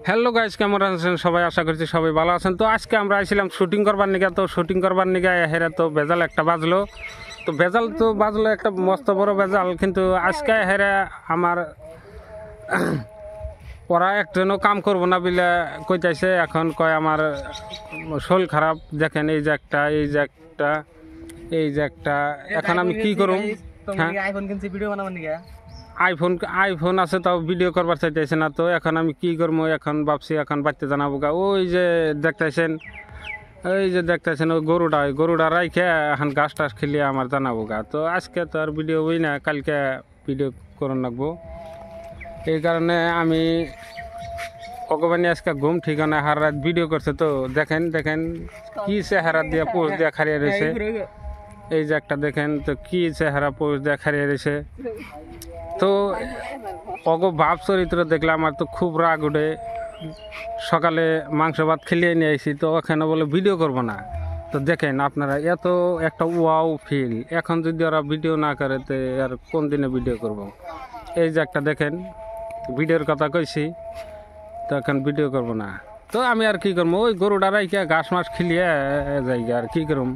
Hello guys, কেমন আছেন সবাই? আশা করছি সবাই ভালো আছেন। তো আজকে আমরা আইছিলাম শুটিং করবার নিকে। তো শুটিং করবার নিকে হেরে তো বেজাল একটা বাজলো। তো বেজাল তো বাজলো একটা মস্ত বড় বেজাল, কিন্তু আজকে হেরে আমার ওরা একজনও কাম করবো না বলে কইতাইছে। এখন কয় আমার শরীর খারাপ, দেখেন এই যে একটা, এই যে একটা, এই যে একটা। এখন আমি কি করুম? হ্যাঁ, আইফোন কিনছি ভিডিও বানাবার নিকে। আইফোন আছে, তাও ভিডিও করবার চাইতেছে না। তো এখন আমি কি করবো? এখন ভাবছি এখন বাড়িতে জানাবো গা। ওই যে দেখতেছেন, ওই গরুটা রাইখে এখন গাছ টাছ খেলিয়ে আমার জানাবো গা। তো আজকে তো আর ভিডিও হই না, কালকে ভিডিও করুন রাখবো। এই কারণে আমি ভগবানী আজকে ঘুম ঠিকানা হার রাত ভিডিও করছে। তো দেখেন দেখেন কি চেহারা দিয়ে পোস্ট দিয়ে খারিয়ে রয়েছে। এই যে একটা দেখেন তো কি চেহারা পোস্ট দিয়ে খারিয়ে রয়েছে। তো ভাব চরিত্র দেখলে আমার তো খুব রাগ উঠে। সকালে মাংস ভাত খেলিয়ে নিয়ে আসি, তো ওখানে বলে ভিডিও করব না। তো দেখেন আপনারা, এত একটা ওয়াও ফিল। এখন যদি ওরা ভিডিও না করে তো আর কোন দিনে ভিডিও করব? এই যে একটা দেখেন, ভিডিওর কথা কইছি, তো এখন ভিডিও করব না। তো আমি আর কি করবো? ওই গরুটা রাইকে ঘাস মাস খেলিয়ে যাই, আর কি করব।